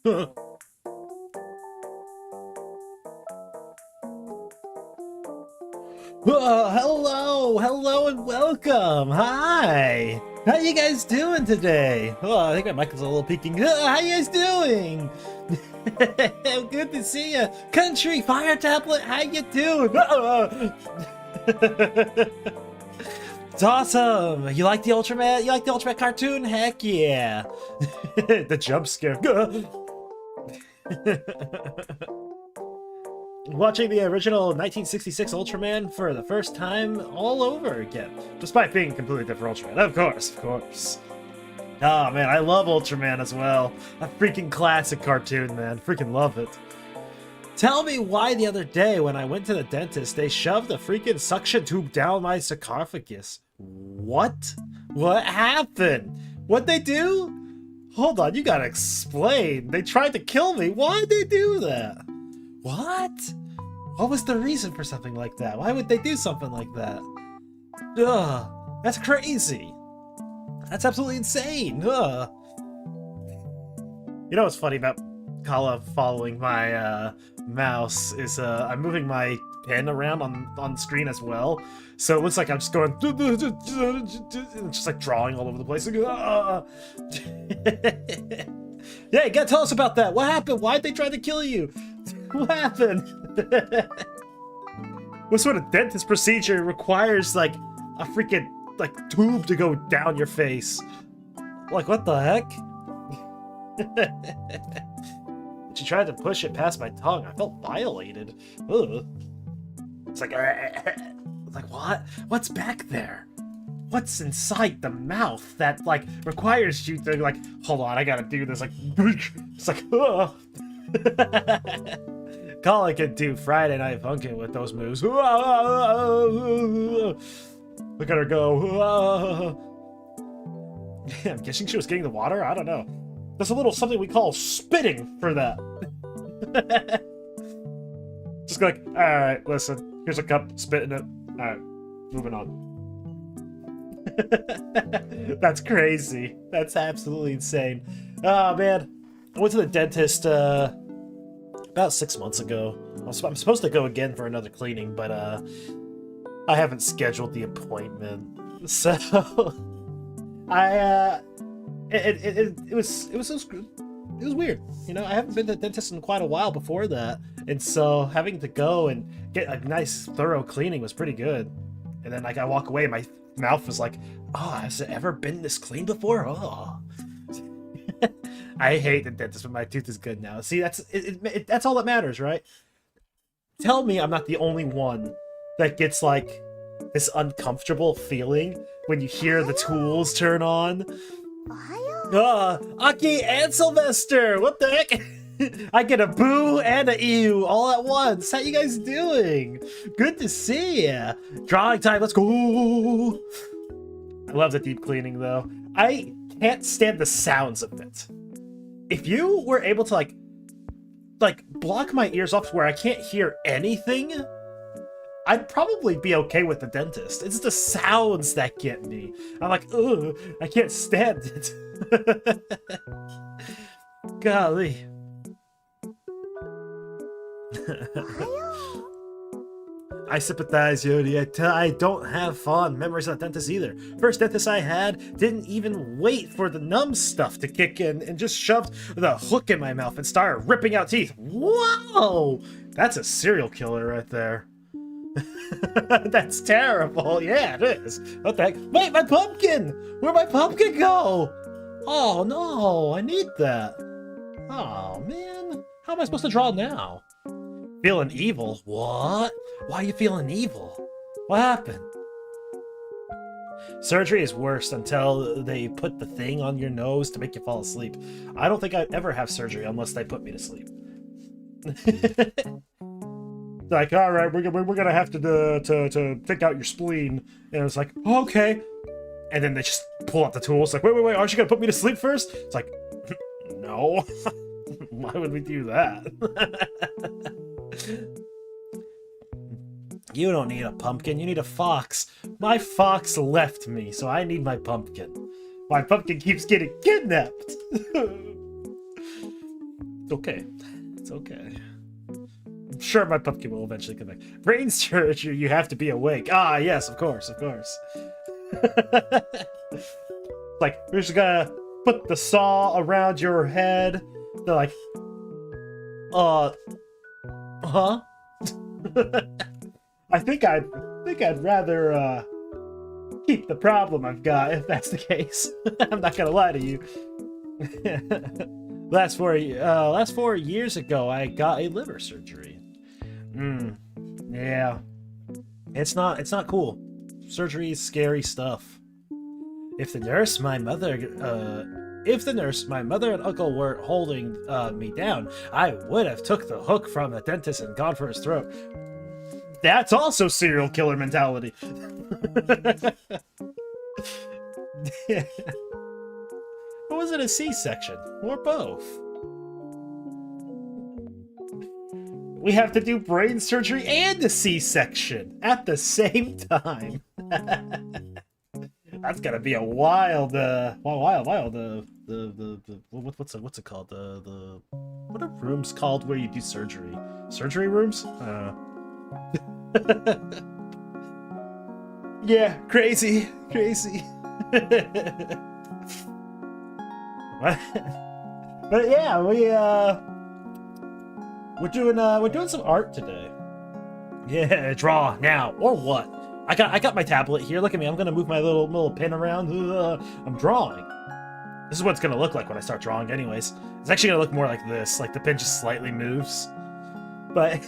Hello and welcome. Hi. How you guys doing today? Oh, I think my mic is a little peaking. How you guys doing? Good to see you. Country Fire Tablet, how you doing? It's awesome. You like the Ultraman? You like the Ultraman cartoon? Heck yeah. The jump scare. Watching the original 1966 Ultraman for the first time all over again, despite being a completely different Ultraman. Of course. Oh man, I love Ultraman as well. A freaking classic cartoon, man. Freaking love it. Tell me why the other day when I went to the dentist, they shoved a freaking suction tube down my sarcophagus. What? What happened? What'd they do? Hold on, you gotta explain. They tried to kill me. Why'd they do that? What? What was the reason for something like that? Why would they do something like that? Ugh, that's crazy. That's absolutely insane. Ugh. You know what's funny about Kala following my mouse is I'm moving my pen around on screen as well, so it looks like I'm just going just like drawing all over the place. Yeah, you gotta tell us about that. What happened? Why'd they try to kill you? What happened? What sort of dentist procedure requires like a freaking like tube to go down your face? Like what the heck? She tried to push it past my tongue. I felt violated. Ugh. It's like what? What's back there? What's inside the mouth that like requires you to like? Hold on, I gotta do this. Like it's like ugh. Call I could do Friday Night Funkin' with those moves. Look at her go. I'm guessing she was getting the water? I don't know. There's a little something we call spitting for that. Just like, alright, listen. Here's a cup, spit in it. Alright, moving on. That's crazy. That's absolutely insane. Oh, man. I went to the dentist, about 6 months ago. I'm supposed to go again for another cleaning, but I haven't scheduled the appointment. So it was weird. You know, I haven't been to the dentist in quite a while before that, and so having to go and get a nice thorough cleaning was pretty good. And then like I walk away, my mouth was like, oh, has it ever been this clean before? Oh. I hate the dentist, but my tooth is good now. See, that's all that matters, right? Tell me I'm not the only one that gets like this uncomfortable feeling when you hear the tools turn on. Aki and Sylvester! What the heck? I get a boo and a ew all at once. How you guys doing? Good to see ya. Drawing time, let's go. I love the deep cleaning though. I can't stand the sounds of it. If you were able to like block my ears off where I can't hear anything, I'd probably be okay with the dentist. It's the sounds that get me. I'm like, ugh, I can't stand it. Golly. I sympathize, Yodi. I don't have fond memories of the dentist either. First dentist I had didn't even wait for the numb stuff to kick in and just shoved the hook in my mouth and started ripping out teeth. Whoa! That's a serial killer right there. That's terrible. Yeah, it is. What the heck? Wait, my pumpkin! Where'd my pumpkin go? Oh no, I need that. Oh man, how am I supposed to draw now? Feeling evil? What? Why are you feeling evil? What happened? Surgery is worse until they put the thing on your nose to make you fall asleep. I don't think I'd ever have surgery unless they put me to sleep. Like, all right, we're gonna have to take out your spleen, and it's like, oh, okay, and then they just pull out the tools. Like, wait, aren't you gonna put me to sleep first? It's like, no. Why would we do that? You don't need a pumpkin, you need a fox. My fox left me, so I need my pumpkin. My pumpkin keeps getting kidnapped. It's okay. It's okay. I'm sure my pumpkin will eventually come back. Brain surgery, you have to be awake. Ah, yes, of course, of course. Like, we're just gonna put the saw around your head. They're like, huh? I think I'd rather keep the problem I've got if that's the case. I'm not gonna lie to you. last 4 years ago, I got a liver surgery. Yeah, it's not cool. Surgery is scary stuff. If the nurse, my mother and uncle weren't holding me down, I would have took the hook from the dentist and gone for his throat. That's also serial killer mentality. Or was it a C-section? Or both? We have to do brain surgery and a C-section at the same time. That's gotta be a wild, what's it called? What are rooms called where you do surgery? Surgery rooms? Yeah, crazy. But yeah, we're doing some art today. Yeah, draw now or what? I got my tablet here. Look at me. I'm gonna move my little pen around. I'm drawing. This is what it's gonna look like when I start drawing. Anyways, it's actually gonna look more like this. Like the pen just slightly moves. But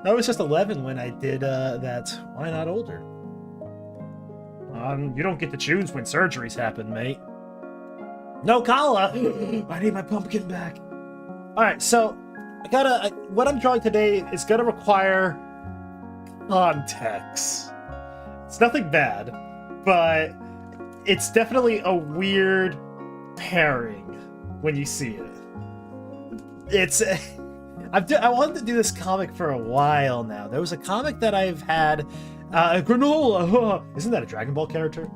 I was just 11 when I did that. Why not older? You don't get to choose when surgeries happen, mate. No Kala! I need my pumpkin back. Alright, so what I'm drawing today is gonna require context. It's nothing bad, but it's definitely a weird pairing when you see it. It's I wanted to do this comic for a while now. There was a comic that I've had, Granola. Isn't that a Dragon Ball character?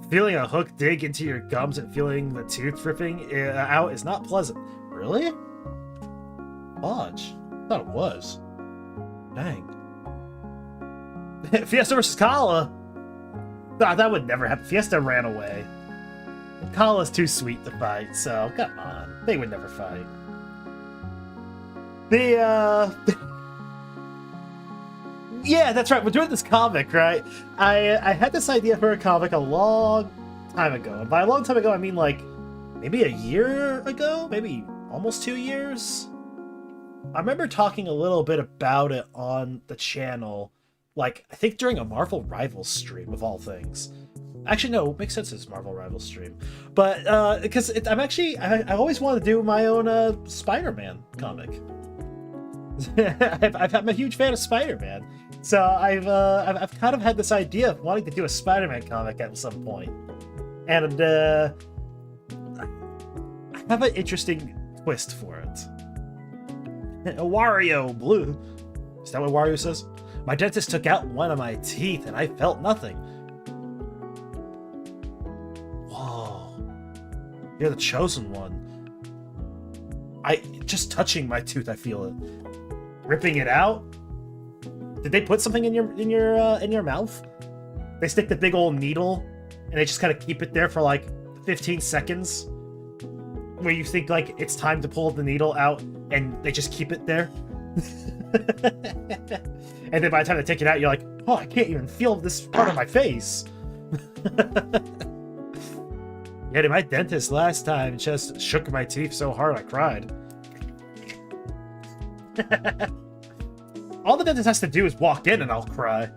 Feeling a hook dig into your gums and feeling the tooth ripping out is not pleasant. Really? Fudge. I thought it was. Dang. Fiesta versus Kala. That would never happen. Fiesta ran away. Kala's too sweet to fight, so come on. They would never fight. Yeah, that's right. We're doing this comic, right? I had this idea for a comic a long time ago. And by a long time ago, I mean like maybe a year ago? Maybe almost 2 years? I remember talking a little bit about it on the channel, like, I think during a Marvel Rivals stream, of all things. Actually, no, it makes sense it's Marvel Rivals stream. But, because I always wanted to do my own Spider-Man comic. I'm a huge fan of Spider-Man. So I've kind of had this idea of wanting to do a Spider-Man comic at some point. And, I have an interesting twist for it. A Wario Blue. Is that what Wario says? My dentist took out one of my teeth and I felt nothing. Whoa. You're the chosen one. Just touching my tooth, I feel it. Ripping it out? Did they put something in your mouth? They stick the big old needle and they just kind of keep it there for like 15 seconds where you think like it's time to pull the needle out and they just keep it there. And then by the time they take it out, you're like, oh, I can't even feel this part of my face. Yeah, dude, my dentist last time just shook my teeth so hard I cried. All the dentist has to do is walk in and I'll cry.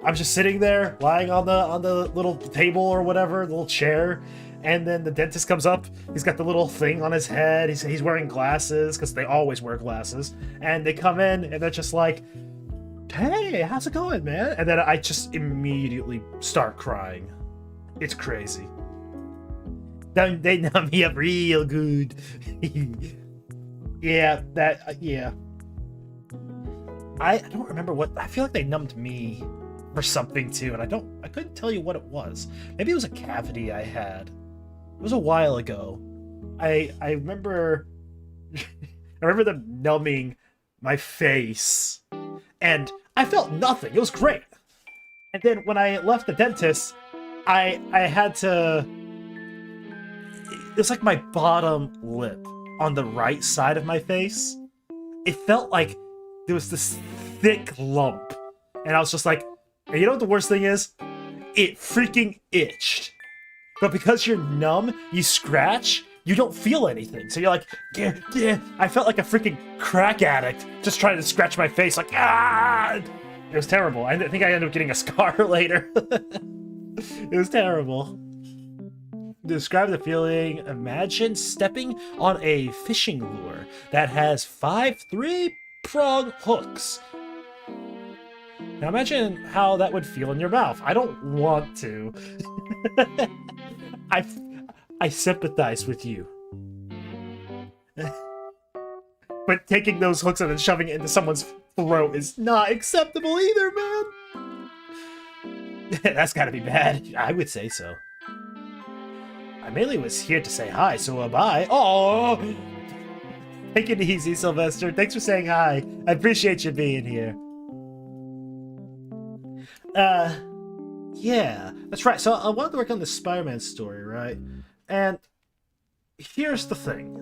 I'm just sitting there, lying on the little table or whatever, the little chair, and then the dentist comes up. He's got the little thing on his head. He's wearing glasses because they always wear glasses. And they come in and they're just like, "Hey, how's it going, man?" And then I just immediately start crying. It's crazy. They numb me up real good. Yeah, yeah. I don't remember what. I feel like they numbed me for something too, and I couldn't tell you what it was. Maybe it was a cavity I had. was a while ago. I remember I remember them numbing my face, and I felt nothing. It was great. And then when I left the dentist, I had to. It was like my bottom lip on the right side of my face. It felt like there was this thick lump, and I was just like, and you know what the worst thing is? It freaking itched. But because you're numb, you scratch, you don't feel anything. So you're like, yeah, yeah. I felt like a freaking crack addict just trying to scratch my face, like, ah! It was terrible. I think I ended up getting a scar later. It was terrible. Describe the feeling. Imagine stepping on a fishing lure that has 5 3-prong hooks. Now imagine how that would feel in your mouth. I don't want to. I sympathize with you. But taking those hooks and then shoving it into someone's throat is not acceptable either, man. That's gotta be bad. I would say so. I mainly was here to say hi, so bye. Oh, take it easy, Sylvester. Thanks for saying hi. I appreciate you being here. Yeah, that's right. So I wanted to work on the Spider-Man story, right? And here's the thing.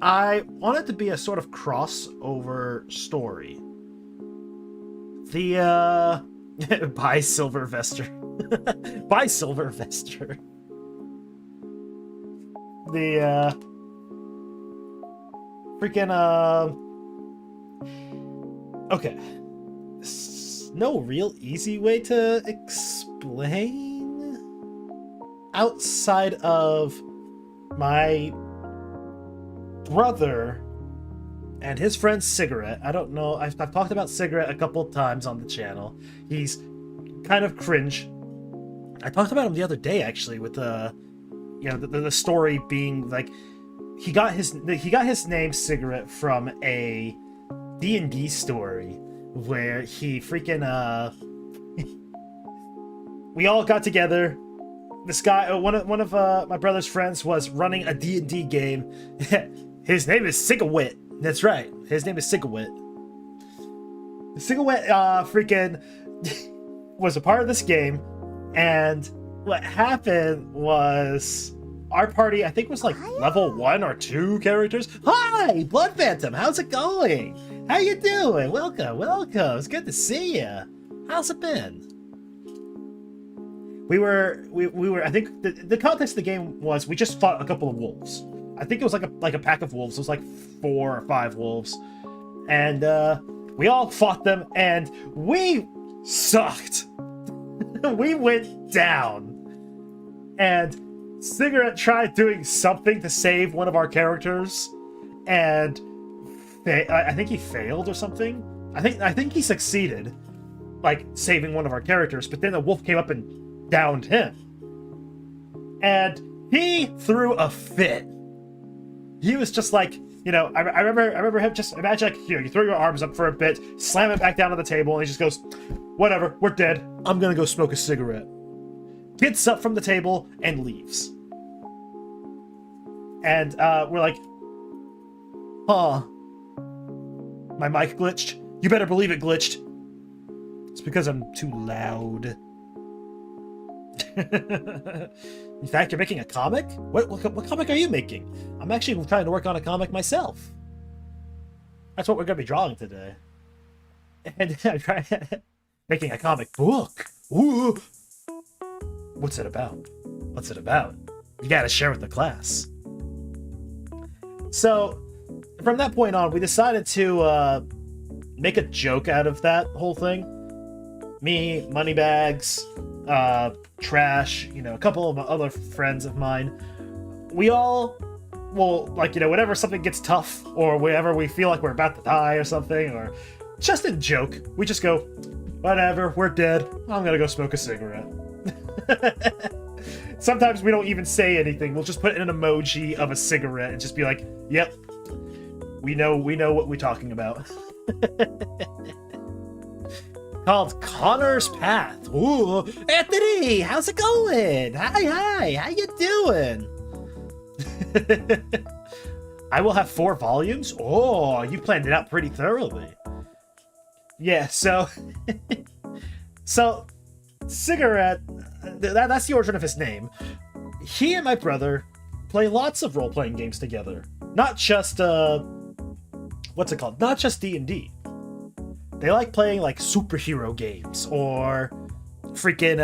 I wanted to be a sort of crossover story. The, Bye, Sylvester. Bye, Sylvester. The, freaking, okay. No real easy way to explain outside of my brother and his friend Cigarette. I don't know. I've talked about Cigarette a couple of times on the channel. He's kind of cringe. I talked about him the other day actually with the story being like he got his name Cigarette from a D&D story where he freaking we all got together. This guy, one of my brother's friends, was running a D&D game. His name is Sigawit. That's right. His name is Sigawit. Sigawit freaking was a part of this game, and what happened was our party, I think, was like level 1 or 2 characters. Hi, Blood Phantom. How's it going? How you doing? Welcome. It's good to see you. How's it been? We were. I think the context of the game was we just fought a couple of wolves. I think it was like a pack of wolves. It was like 4 or 5 wolves, and we all fought them, and we sucked. We went down, and Cigarette tried doing something to save one of our characters, and I think he failed or something. I think he succeeded, like saving one of our characters, but then the wolf came up and downed him, and he threw a fit. He was just like, I remember him just imagine like, you throw your arms up for a bit, slam it back down on the table, and he just goes, whatever, we're dead. I'm gonna go smoke a cigarette. Gets up from the table and leaves. And we're like, huh. My mic glitched? You better believe it glitched. It's because I'm too loud. In fact, you're making a comic? What comic are you making? I'm actually trying to work on a comic myself. That's what we're going to be drawing today. And I'm trying making a comic book. Ooh. What's it about? What's it about? You got to share with the class. So, from that point on, we decided to make a joke out of that whole thing. Me, Moneybags, Trash, a couple of other friends of mine. We all will, whenever something gets tough, or whenever we feel like we're about to die or something, or just a joke, we just go, whatever, we're dead. I'm gonna go smoke a cigarette. Sometimes we don't even say anything. We'll just put an emoji of a cigarette and just be like, yep, we know what we're talking about. called Connor's Path. Ooh, Anthony, how's it going? Hi, how you doing? I will have 4 volumes. Oh, you planned it out pretty thoroughly. Yeah, so Cigarette, that's the origin of his name. He and my brother play lots of role-playing games together. Not just what's it called? Not just D&D. They like playing like superhero games or freaking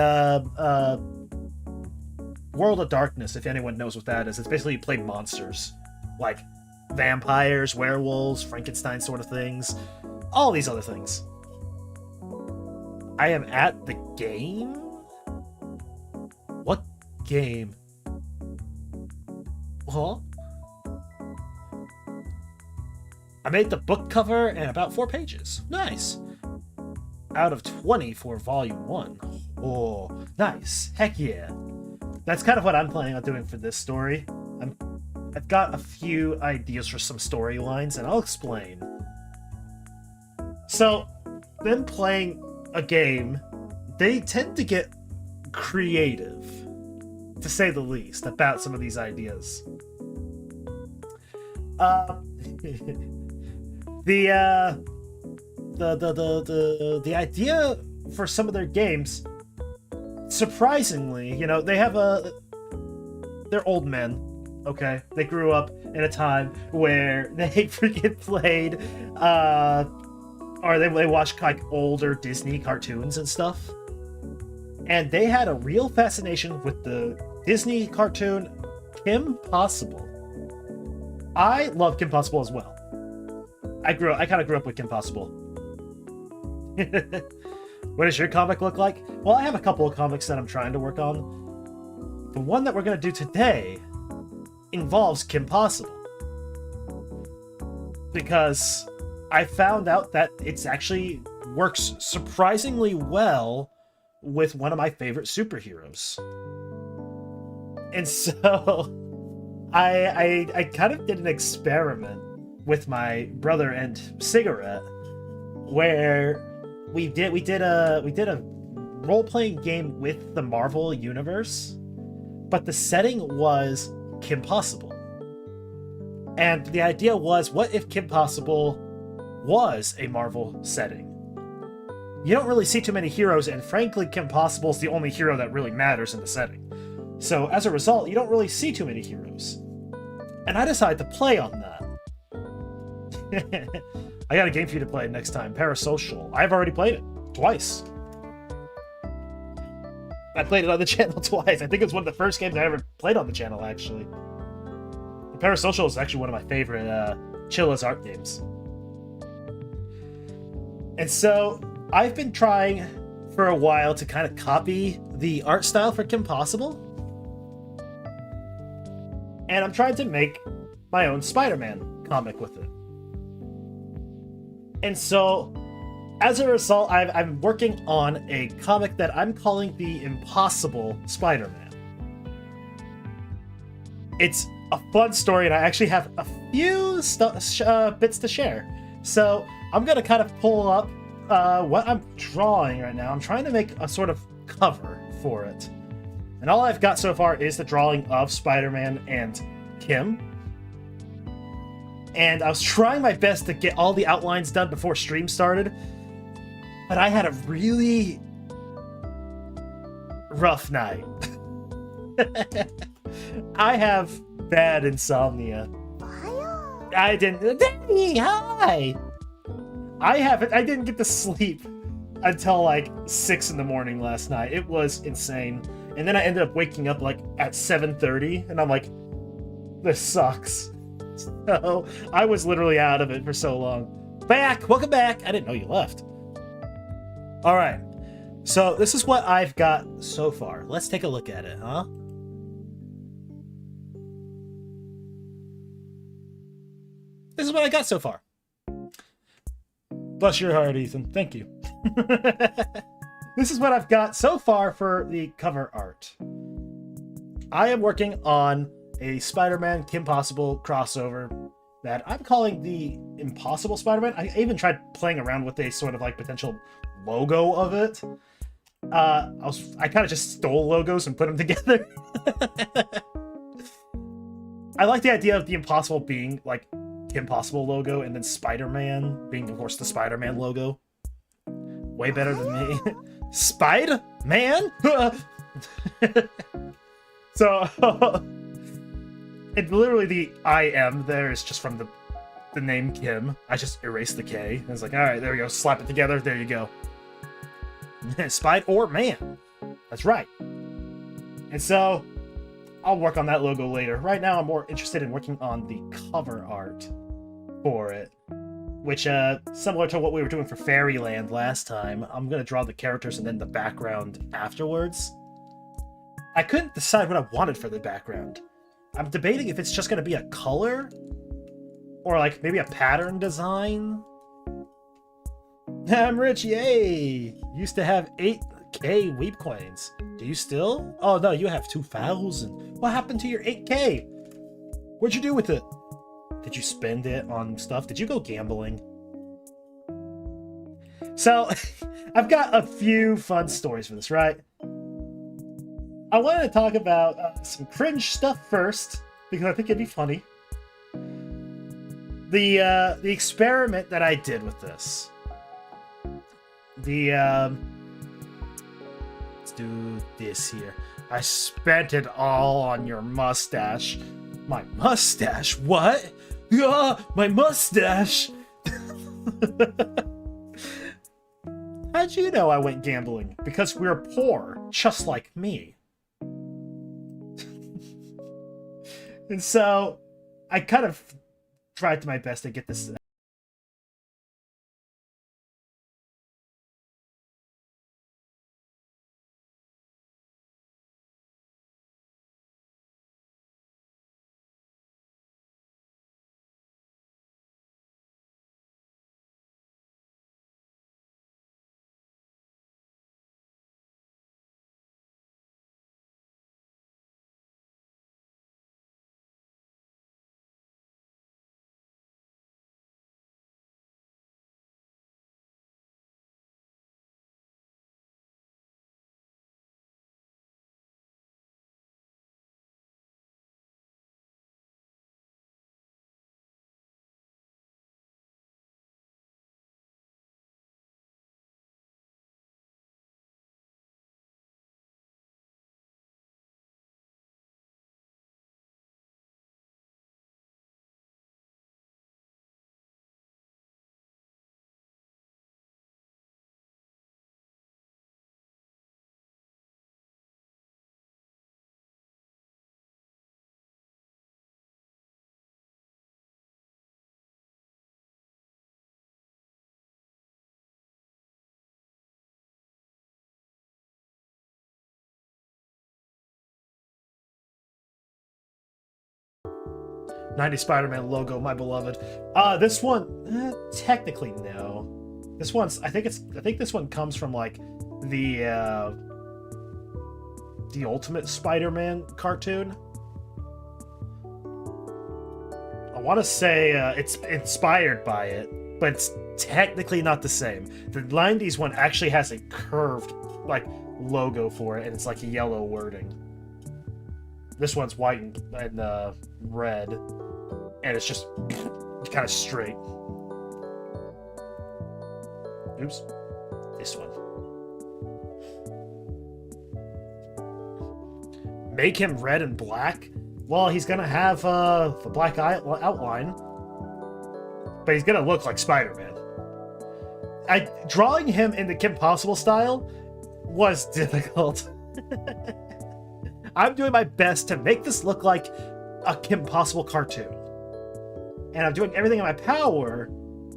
World of Darkness, if anyone knows what that is. It's basically you play monsters. Like vampires, werewolves, Frankenstein sort of things. All these other things. I am at the game? What game? Huh? I made the book cover and about 4 pages. Nice. Out of 20 for volume 1. Oh, nice. Heck yeah. That's kind of what I'm planning on doing for this story. I've got a few ideas for some storylines, and I'll explain. So, them playing a game, they tend to get creative, to say the least, about some of these ideas. The idea for some of their games, surprisingly, you know, they have they're old men. Okay, they grew up in a time where they freaking played, or they watched like older Disney cartoons and stuff, and they had a real fascination with the Disney cartoon Kim Possible. I love Kim Possible as well. I kind of grew up with Kim Possible. What does your comic look like? Well, I have a couple of comics that I'm trying to work on. The one that we're gonna do today involves Kim Possible, because I found out that it's actually works surprisingly well with one of my favorite superheroes. And so I kind of did an experiment with my brother and Cigarette where we did a role-playing game with the Marvel universe, but the setting was Kim Possible. And the idea was, what if Kim Possible was a Marvel setting? You don't really see too many heroes, and frankly, Kim Possible is the only hero that really matters in the setting. So as a result, you don't really see too many heroes. And I decided to play on that. I got a game for you to play next time, Parasocial. I've already played it twice. I played it on the channel twice. I think it's one of the first games I ever played on the channel, actually. The Parasocial is actually one of my favorite chill as art games. And so I've been trying for a while to kind of copy the art style for Kim Possible. And I'm trying to make my own Spider-Man comic with it. And so, as a result, I'm working on a comic that I'm calling the Impossible Spider-Man. It's a fun story, and I actually have a few bits to share. So, I'm going to kind of pull up what I'm drawing right now. I'm trying to make a sort of cover for it. And all I've got so far is the drawing of Spider-Man and Kim. And I was trying my best to get all the outlines done before stream started, but I had a really rough night. I have bad insomnia. I didn't... Daddy, hi! I didn't get to sleep until like 6 in the morning last night. It was insane. And then I ended up waking up like at 7:30, and I'm like, this sucks. So I was literally out of it for so long. Back! Welcome back! I didn't know you left. Alright. So this is what I've got so far. Let's take a look at it, huh? This is what I got so far. Bless your heart, Ethan. Thank you. This is what I've got so far for the cover art. I am working on a Spider-Man Kim Possible crossover that I'm calling the Impossible Spider-Man. I even tried playing around with a sort of like potential logo of it. I kind of just stole logos and put them together. I like the idea of the Impossible being like Impossible logo, and then Spider-Man being, of course, the Spider-Man logo. Way better than me. Spider-Man? So, it literally the I am there is just from the name Kim. I just erased the K. And it's like, all right, there we go. Slap it together. There you go. Spider or Man. That's right. And so, I'll work on that logo later. Right now, I'm more interested in working on the cover art for it. Which, similar to what we were doing for Fairyland last time, I'm going to draw the characters and then the background afterwards. I couldn't decide what I wanted for the background. I'm debating if it's just going to be a color, or like maybe a pattern design. I'm rich, yay! Used to have 8K Weeb coins. Do you still? Oh no, you have 2,000. What happened to your 8K? What'd you do with it? Did you spend it on stuff? Did you go gambling? So, I've got a few fun stories for this, right? I wanted to talk about some cringe stuff first, because I think it'd be funny. The experiment that I did with this. Let's do this here. I spent it all on your mustache. My mustache? What? My mustache! How'd you know I went gambling? Because we're poor, just like me. And so, I kind of tried my best to get this. '90s Spider-Man logo, my beloved. This one, technically no. This one's, I think this one comes from like the Ultimate Spider-Man cartoon. I want to say it's inspired by it, but it's technically not the same. The '90s one actually has a curved like logo for it, and it's like yellow wording. This one's white and red, and it's just kind of straight. Oops. This one. Make him red and black? Well, he's gonna have the black outline, but he's gonna look like Spider-Man. Drawing him in the Kim Possible style was difficult. I'm doing my best to make this look like a Kim Possible cartoon. And I'm doing everything in my power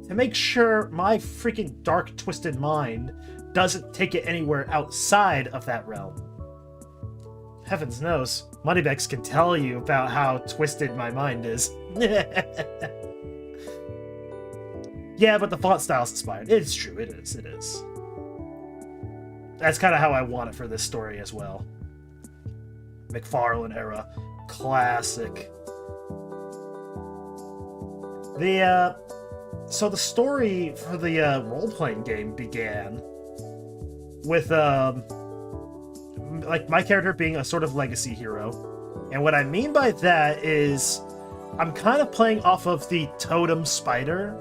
to make sure my freaking dark, twisted mind doesn't take it anywhere outside of that realm. Heavens knows, Moneybags can tell you about how twisted my mind is. Yeah, but the font style's inspired. It's true, it is. That's kind of how I want it for this story as well. McFarlane era. Classic. So the story for the role-playing game began with like my character being a sort of legacy hero. And what I mean by that is I'm kind of playing off of the totem spider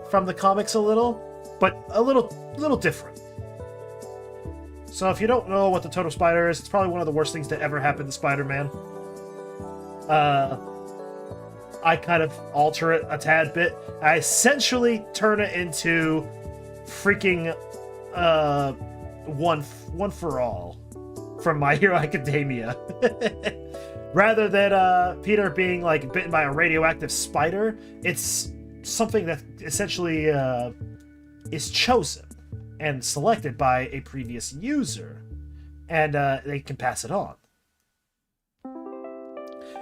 from the comics a little, but a little different. So if you don't know what the totem spider is, it's probably one of the worst things to ever happen to Spider-Man. I kind of alter it a tad bit. I essentially turn it into freaking one for all from My Hero Academia. Rather than Peter being like bitten by a radioactive spider, it's something that essentially is chosen and selected by a previous user, and they can pass it on.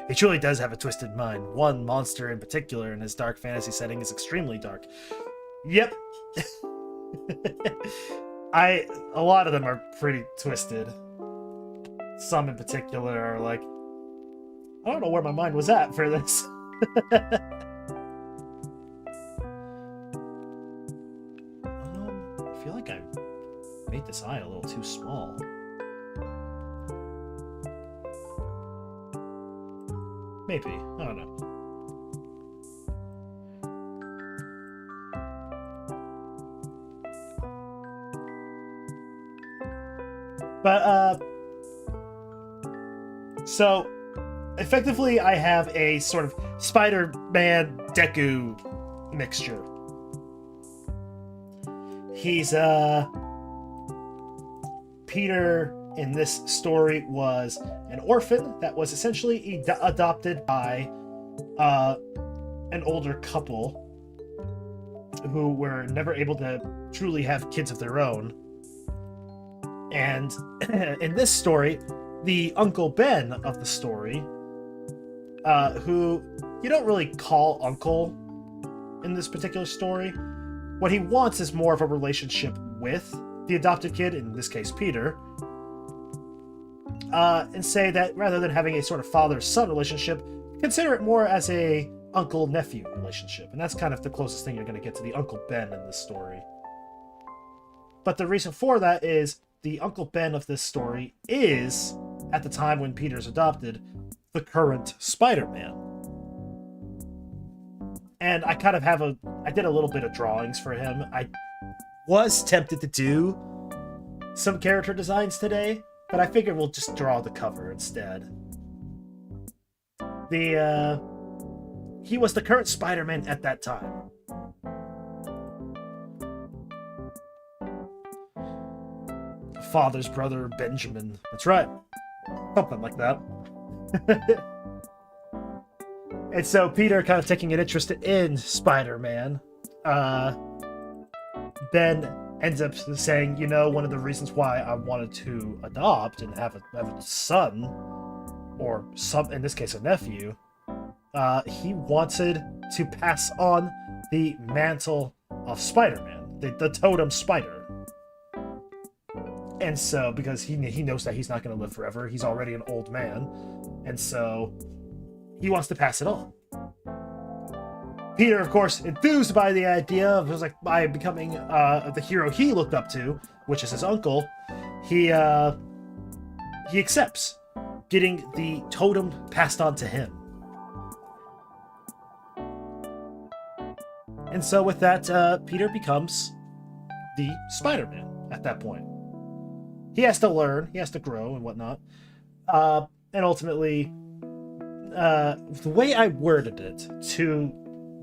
He truly does have a twisted mind. One monster in particular in his dark fantasy setting is extremely dark. Yep. A lot of them are pretty twisted. Some in particular are like, I don't know where my mind was at for this. I feel like I made this eye a little too small. Maybe. I don't know. But, so, effectively, I have a sort of Spider-Man Deku mixture. He's, Peter in this story was an orphan that was essentially adopted by an older couple who were never able to truly have kids of their own. And in this story, the Uncle Ben of the story, who you don't really call Uncle in this particular story, what he wants is more of a relationship with the adopted kid, in this case Peter, and say that rather than having a sort of father-son relationship, consider it more as a uncle-nephew relationship. And that's kind of the closest thing you're going to get to the Uncle Ben in this story. But the reason for that is the Uncle Ben of this story is, at the time when Peter's adopted, the current Spider-Man. And I kind of have I did a little bit of drawings for him. I was tempted to do some character designs today, but I figured we'll just draw the cover instead. He was the current Spider-Man at that time. Father's brother, Benjamin. That's right. Something like that. And so Peter kind of taking an interest in Spider-Man, Ben ends up saying, you know, one of the reasons why I wanted to adopt and have a son, or in this case a nephew, he wanted to pass on the mantle of Spider-Man, the totem spider. And so, because he knows that he's not going to live forever, he's already an old man, and so he wants to pass it on. Peter, of course, enthused by the idea of by becoming the hero he looked up to, which is his uncle, he accepts getting the totem passed on to him. And so with that, Peter becomes the Spider-Man at that point. He has to learn, he has to grow and whatnot. And ultimately, the way I worded it to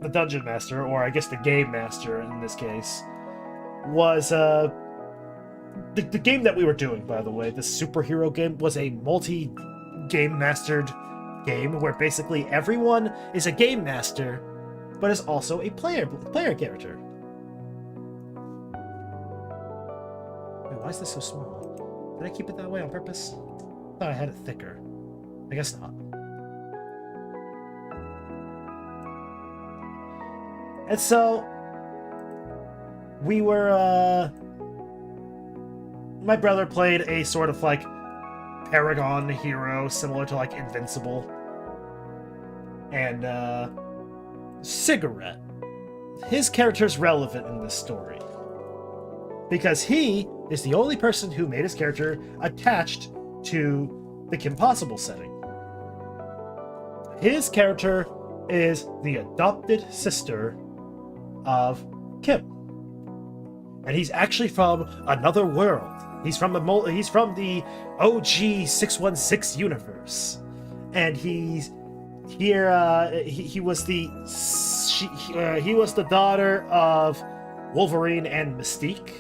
the Dungeon Master, or I guess the Game Master in this case, was the game that we were doing, by the way, the superhero game, was a multi-game mastered game where basically everyone is a game master, but is also a player character. Wait, why is this so small? Did I keep it that way on purpose? I thought I had it thicker. I guess not. And so, we were, my brother played a sort of, like, Paragon hero, similar to, like, Invincible. And, Cigarette. His character's relevant in this story. Because he is the only person who made his character attached to the Kim Possible setting. His character is the adopted sister of Kim. And he's actually from another world. He's from the OG 616 universe. And he's here he was the daughter of Wolverine and Mystique.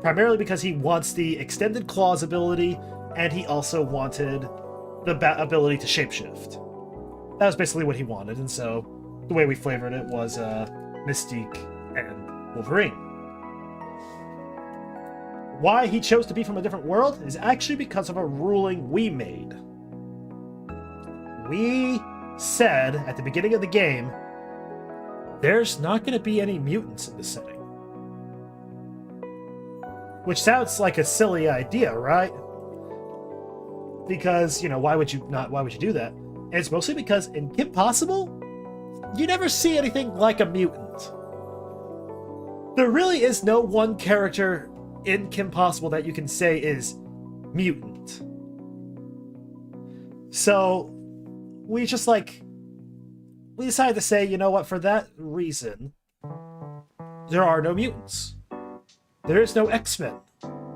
Primarily because he wants the extended claws ability, and he also wanted the ability to shapeshift. That was basically what he wanted, and so the way we flavored it was Mystique and Wolverine. Why he chose to be from a different world is actually because of a ruling we made. We said at the beginning of the game, there's not going to be any mutants in this setting. Which sounds like a silly idea, right? Because, you know, why would you do that? And it's mostly because in Kim Possible, you never see anything like a mutant. There really is no one character in Kim Possible that you can say is mutant. So, we decided to say, you know what, for that reason, there are no mutants. There is no X-Men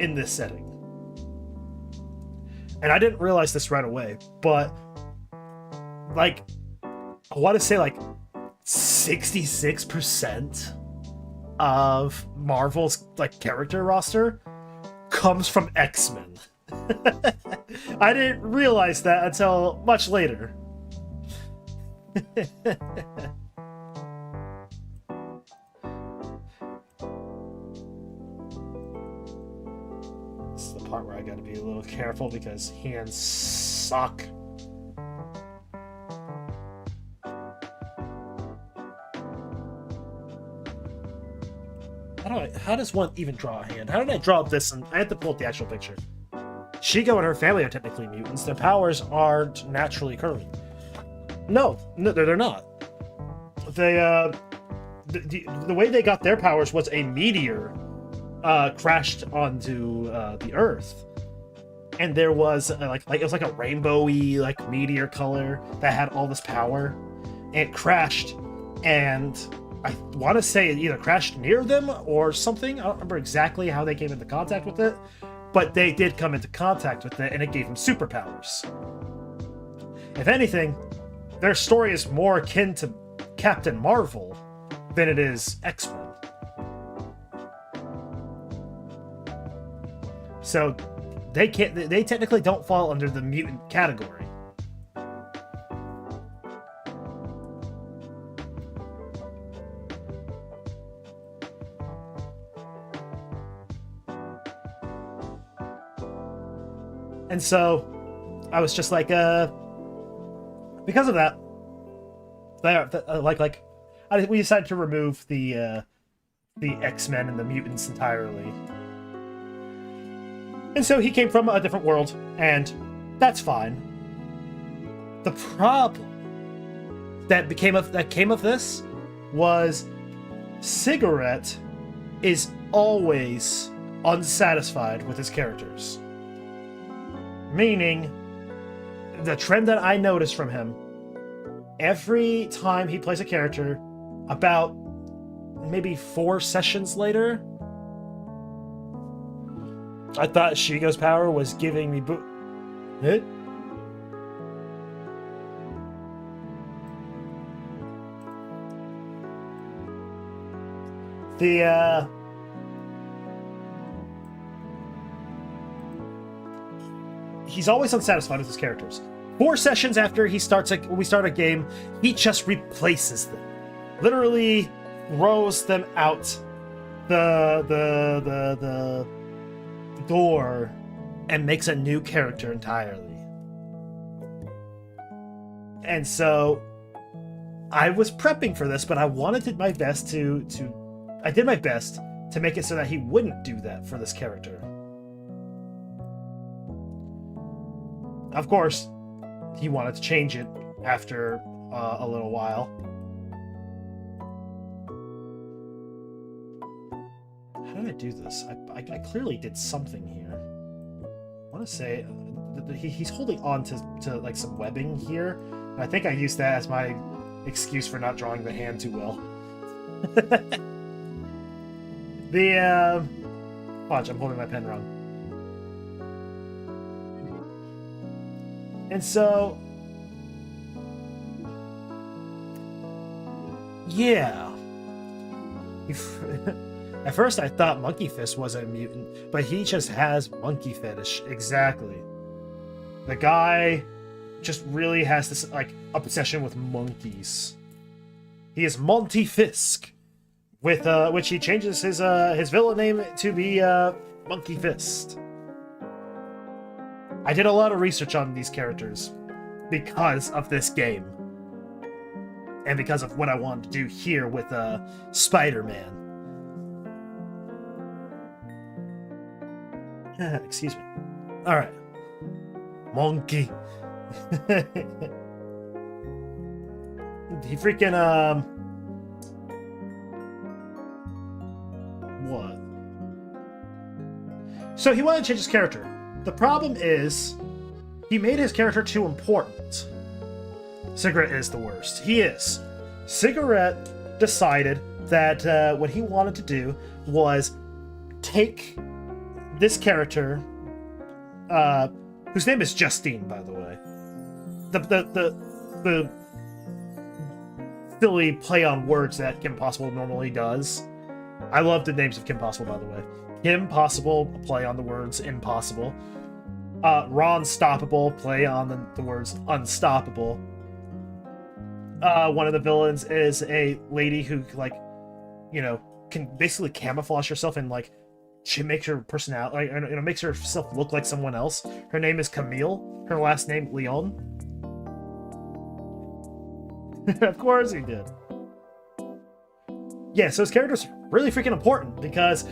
in this setting. And I didn't realize this right away, but like, I want to say like 66% of Marvel's like character roster comes from X-Men. I didn't realize that until much later. This is the part where I gotta be a little careful because hands suck. How does one even draw a hand? How did I draw this? And I had to pull up the actual picture. Shigo and her family are technically mutants. Their powers aren't naturally occurring. No, they're not. The way they got their powers was a meteor crashed onto the Earth, and there was like it was like a rainbowy like meteor color that had all this power, and it crashed, and I want to say it either crashed near them or something. I don't remember exactly how they came into contact with it, but they did come into contact with it, and it gave them superpowers. If anything, their story is more akin to Captain Marvel than it is X-Men. So they technically don't fall under the mutant category. And so I was just like, because of that, we decided to remove the X-Men and the mutants entirely. And so he came from a different world, and that's fine. The problem that came of this was Cigarette is always unsatisfied with his characters. Meaning, the trend that I noticed from him, every time he plays a character, about maybe 4 sessions later, I thought Shigo's power was giving me hit? He's always unsatisfied with his characters. 4 sessions after we start a game, he just replaces them. Literally throws them out the door and makes a new character entirely. And so I was prepping for this, but I did my best to make it so that he wouldn't do that for this character. Of course, he wanted to change it after a little while. How How did I do this? I clearly did something here. I want to say he's holding on to like some webbing here. And I think I used that as my excuse for not drawing the hand too well. Watch, I'm holding my pen wrong. And so, yeah. At first I thought Monkey Fist was a mutant, but he just has monkey fetish. Exactly. The guy just really has this, like, obsession with monkeys. He is Monty Fisk, with which he changes his villain name to be Monkey Fist. I did a lot of research on these characters because of this game, and because of what I wanted to do here with Spider-Man. Excuse me. All right, monkey. He freaking what? So he wanted to change his character. The problem is, he made his character too important. Cigarette is the worst. He is. Cigarette decided that what he wanted to do was take this character, whose name is Justine, by the way. The silly play on words that Kim Possible normally does. I love the names of Kim Possible, by the way. Kim Possible, play on the words impossible. Ron Stoppable, play on the words unstoppable. One of the villains is a lady who, like, you know, can basically camouflage herself and, like, she makes her personality, like, you know, makes herself look like someone else. Her name is Camille. Her last name, Leon. Of course he did. Yeah, so his character's really freaking important because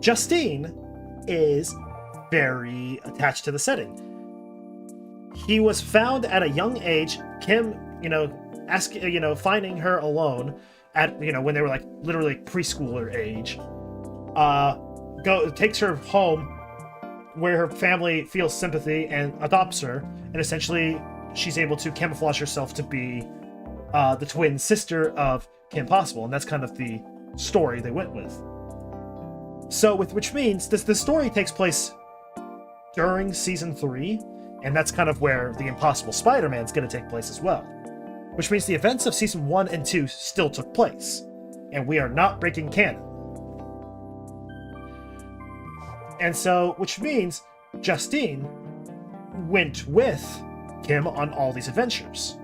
Justine is very attached to the setting. He was found at a young age. Kim, finding her alone at, when they were like literally preschooler age, takes her home where her family feels sympathy and adopts her, and essentially she's able to camouflage herself to be the twin sister of Kim Possible, and that's kind of the story they went with. So, which means the story takes place during Season 3, and that's kind of where the Impossible Spider-Man is going to take place as well. Which means the events of Season 1 and 2 still took place, and we are not breaking canon. And so, which means Justine went with Kim on all these adventures.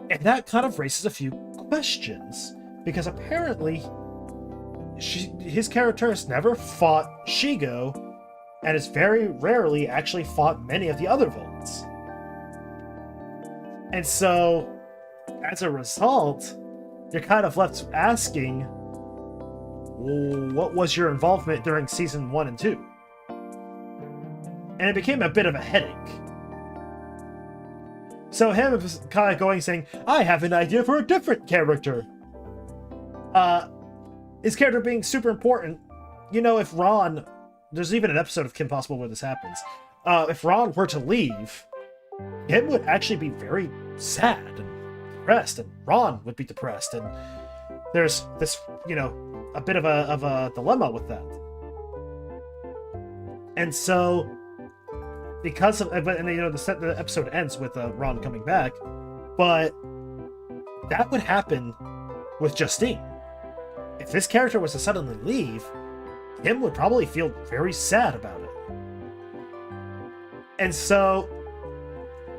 And that kind of raises a few questions, because apparently his character has never fought Shigo, and has very rarely actually fought many of the other villains. And so, as a result, you're kind of left asking, what was your involvement during Season 1 and 2? And it became a bit of a headache. So him was kind of going saying, I have an idea for a different character. His character being super important. If Ron... There's even an episode of Kim Possible where this happens. If Ron were to leave, Kim would actually be very sad and depressed, and Ron would be depressed, and there's this, a bit of a dilemma with that. And so, because of, the episode ends with Ron coming back, but that would happen with Justine. If this character was to suddenly leave, Kim would probably feel very sad about it. And so,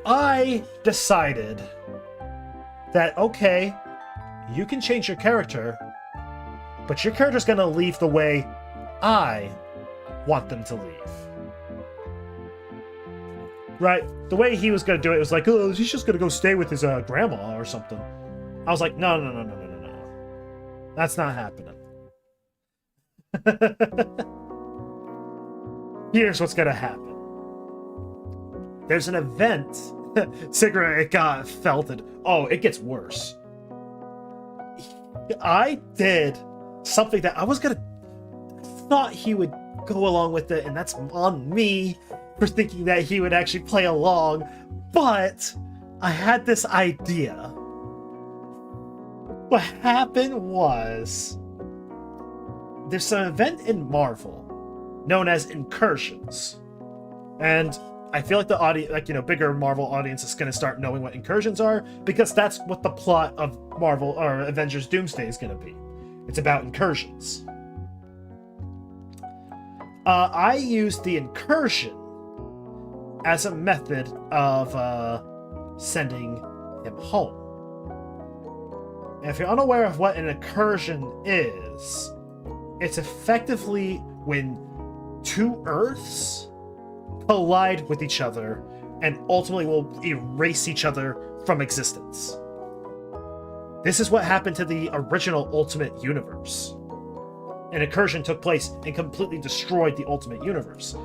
I decided that, okay, you can change your character, but your character's gonna leave the way I want them to leave. Right? The way he was gonna do it was like, oh, he's just gonna go stay with his grandma or something. I was like, no. That's not happening. Here's what's gonna happen. There's an event. Cigarette got felted. Oh, it gets worse. I did something that I was gonna thought he would go along with it, and that's on me for thinking that he would actually play along, but I had this idea. What happened was, there's an event in Marvel known as Incursions, and I feel like the audience, like, you know, bigger Marvel audience is going to start knowing what incursions are, because that's what the plot of Marvel or Avengers Doomsday is going to be. It's about incursions. I used the incursion as a method of sending him home. And if you're unaware of what an incursion is, it's effectively when two Earths collide with each other and ultimately will erase each other from existence. This is what happened to the original Ultimate Universe. An incursion took place and completely destroyed the Ultimate Universe,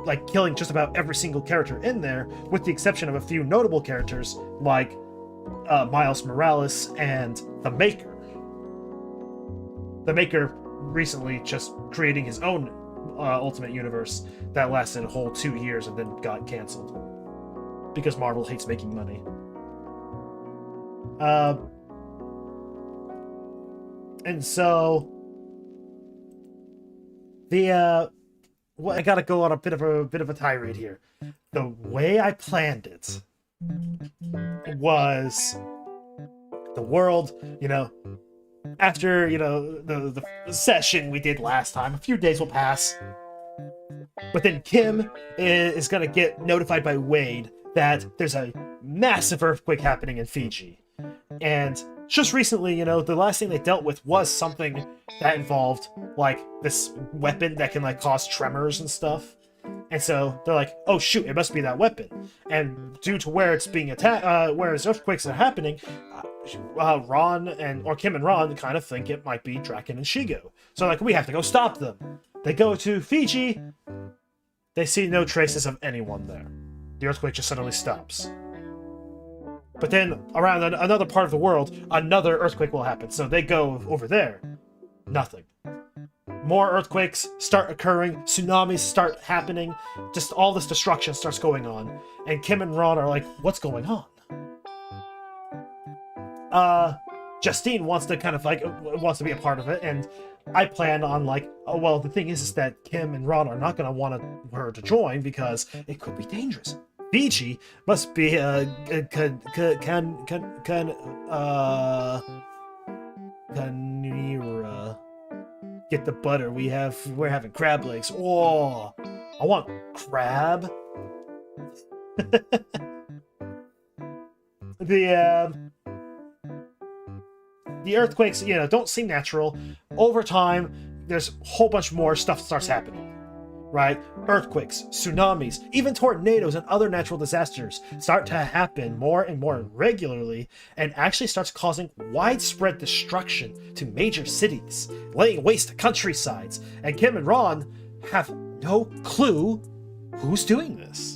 like killing just about every single character in there, with the exception of a few notable characters like Miles Morales and the Maker. The Maker recently just creating his own Ultimate Universe that lasted a whole 2 years and then got canceled because Marvel hates making money. And so the well, I gotta go on a bit of a tirade here. The way I planned it was the world, you know, after, you know, the session we did last time, a few days will pass. But then Kim is going to get notified by Wade that there's a massive earthquake happening in Fiji. And just recently, you know, the last thing they dealt with was something that involved, like, this weapon that can, like, cause tremors and stuff. And so they're like, oh shoot, it must be that weapon. And due to where it's being attacked, where his earthquakes are happening, Kim and Ron kind of think it might be Draken and Shigo. So like, we have to go stop them. They go to Fiji. They see no traces of anyone there. The earthquake just suddenly stops. But then around another part of the world, another earthquake will happen. So they go over there. Nothing. More earthquakes start occurring, tsunamis start happening, just all this destruction starts going on. And Kim and Ron are like, what's going on? Justine wants to kind of like, wants to be a part of it, and I plan on like, oh well, the thing is that Kim and Ron are not going to want her to join because it could be dangerous. Fiji must be get the butter. We're having crab legs. Oh, I want crab. The earthquakes, you know, don't seem natural. Over time, there's a whole bunch more stuff starts happening, right? Earthquakes, tsunamis, even tornadoes and other natural disasters start to happen more and more regularly, and actually starts causing widespread destruction to major cities, laying waste to countrysides. And Kim and Ron have no clue who's doing this.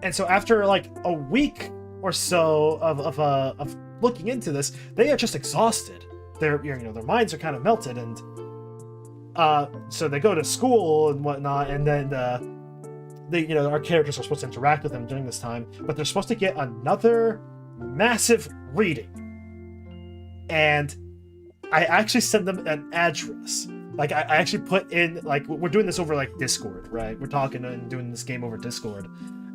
And so after like a week or so of looking into this, they are just exhausted. Their minds are kind of melted, and so they go to school and whatnot, and then our characters are supposed to interact with them during this time, but they're supposed to get another massive reading. And I actually send them an address. Like, I actually put in, like, we're doing this over, like, Discord, right? We're talking and doing this game over Discord.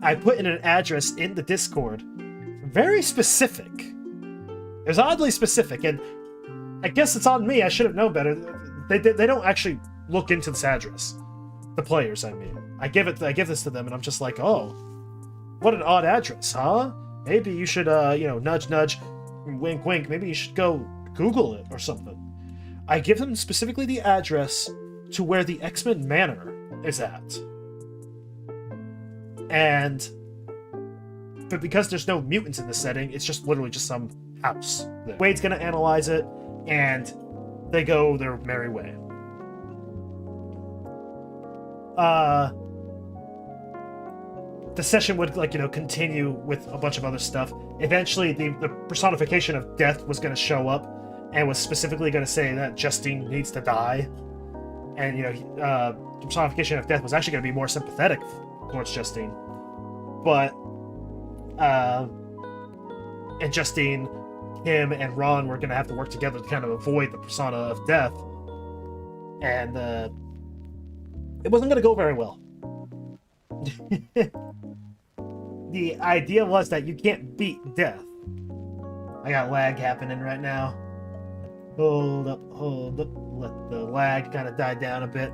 I put in an address in the Discord, very specific. It was oddly specific, and I guess it's on me. I should have known better. They don't actually look into this address. The players, I mean. I give this to them, and I'm just like, oh, what an odd address, huh? Maybe you should, nudge, nudge, wink, wink. Maybe you should go Google it or something. I give them specifically the address to where the X-Men Manor is at. But because there's no mutants in the setting, it's just literally just some house. Wade's gonna analyze it, and they go their merry way. The session would, continue with a bunch of other stuff. Eventually, the personification of death was going to show up, and was specifically going to say that Justine needs to die. And, you know, the personification of death was actually going to be more sympathetic towards Justine. But, and Justine, him, and Ron were going to have to work together to kind of avoid the persona of death. And, it wasn't going to go very well. The idea was that you can't beat death. I got lag happening right now. Hold up, hold up. Let the lag kind of die down a bit.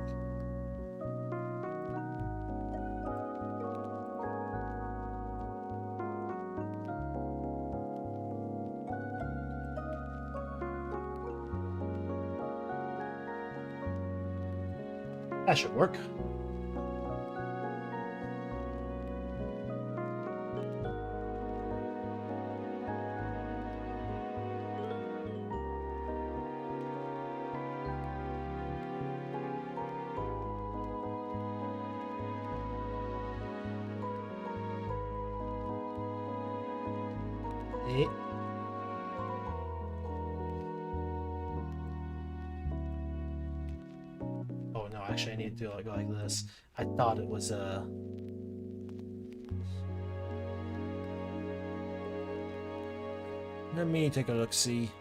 That should work. Eh. Oh no, actually I need to do it like this. I thought it was let me take a look, see.